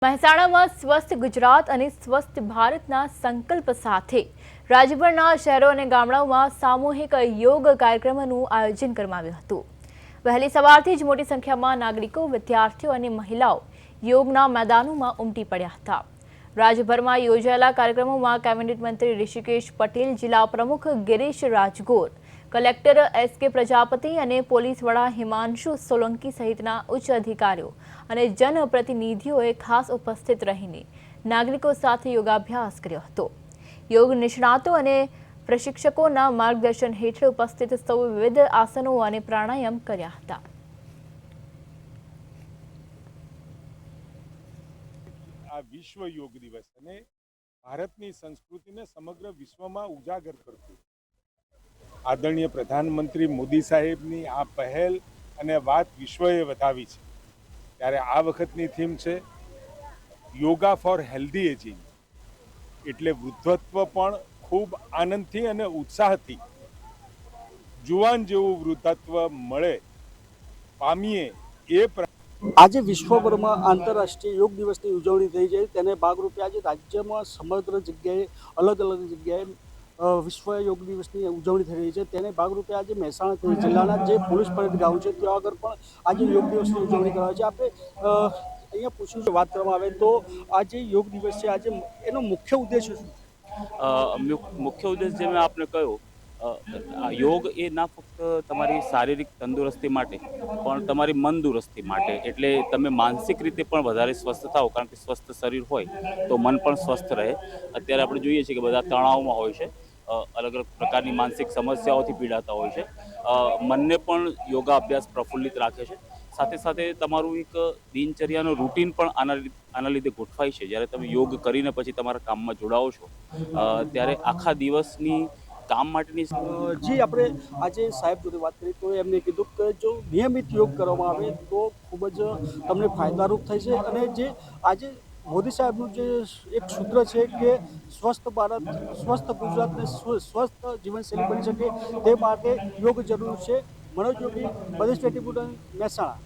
મહેસાણામાં સ્વસ્થ ગુજરાત અને સ્વસ્થ ભારતના સંકલ્પ સાથે રાજ્યભરના શહેરો અને ગામડાઓમાં સામૂહિક યોગ કાર્યક્રમનું આયોજન કરવામાં આવ્યું હતું। વહેલી સવારથી જ મોટી સંખ્યામાં નાગરિકો, વિદ્યાર્થીઓ અને મહિલાઓ યોગના મેદાનોમાં ઉમટી પડ્યા હતા। રાજ્યભરમાં યોજાયેલા કાર્યક્રમોમાં કેબિનેટ મંત્રી ઋષિકેશ પટેલ, જિલ્લા પ્રમુખ ગિરીશ રાજગોર, કલેક્ટર એસ.કે. પ્રજાપતિ અને પોલીસ વડા હિમાંશુ સોલંકી સહિતના ઉચ્ચ અધિકારીઓ અને જનપ્રતિનિધિઓએ ખાસ ઉપસ્થિત રહીને નાગરિકો સાથે યોગાભ્યાસ કર્યો હતો। યોગ નિષ્ણાતો અને પ્રશિક્ષકોના માર્ગદર્શન હેઠળ ઉપસ્થિત સૌએ વિવિધ આસનો અને પ્રાણાયામ કર્યા હતા। આ વિશ્વ યોગ દિવસ અને ભારતની સંસ્કૃતિને સમગ્ર વિશ્વમાં ઉજાગર કરતું આદરણીય પ્રધાનમંત્રી મોદી સાહેબની આ પહેલ અને વાત વિશ્વએ વધાવી છે। ત્યારે આ વખતની થીમ છે યોગા ફોર હેલ્ધી એજિંગ, એટલે વૃદ્ધત્વ પણ ખૂબ આનંદથી અને ઉત્સાહથી જુવાન જેવું વૃદ્ધત્વ મળે પામીએ એ આજે વિશ્વભરમાં આંતરરાષ્ટ્રીય યોગ દિવસની ઉજવણી થઈ છે। તેને ભાગરૂપે આજે રાજ્યમાં સમગ્ર જગ્યાએ અલગ અલગ જગ્યાએ વિશ્વ યોગ દિવસની ઉજવણી થઈ રહી છે। તેને ભાગરૂપે આજે મહેસાણા જિલ્લાના જે પોલીસ પરેડ ગ્રાઉન્ડ છે ત્યાં આગળ પણ આજે યોગ દિવસની ઉજવણી કરાવી છે। આપણે અહીંયા પૂછ્યું છે, વાત કરવામાં આવે તો આજે યોગ દિવસ છે, આજે એનો મુખ્ય ઉદ્દેશ શું? મુખ્ય ઉદ્દેશ જે મેં આપને કહ્યું, યોગ એ ના ફક્ત તમારી શારીરિક તંદુરસ્તી માટે પણ તમારી મન દુરસ્તી માટે, એટલે તમે માનસિક રીતે પણ વધારે સ્વસ્થ થાઓ, કારણ કે સ્વસ્થ શરીર હોય તો મન પણ સ્વસ્થ રહે। અત્યારે આપણે જોઈએ છીએ કે બધા તણાવમાં હોય છે, અલગ અલગ પ્રકારની માનસિક સમસ્યાઓથી પીડાતા હોય છે। મનને પણ યોગા અભ્યાસ પ્રફુલ્લિત રાખે છે। સાથે સાથે તમારું એક દિનચર્યાનું રૂટીન પણ આના લીધે ગોઠવાય છે। જ્યારે તમે યોગ કરીને પછી તમારા કામમાં જોડાઓ છો ત્યારે આખા દિવસની કામ માટેની જે આપણે આજે સાહેબ જોડે વાત કરી તો એમને કીધું કે જો નિયમિત યોગ કરવામાં આવે તો ખૂબ જ તમને ફાયદારૂપ થાય છે। અને જે આજે મોદી સાહેબનું જે એક સૂત્ર છે કે સ્વસ્થ ભારત, સ્વસ્થ ગુજરાતને સ્વસ્થ જીવનશૈલી બની શકે તે માટે યોગ જરૂર છે। મનોજ યોગી, પ્રદેશ ટીવી, મહેસાણા।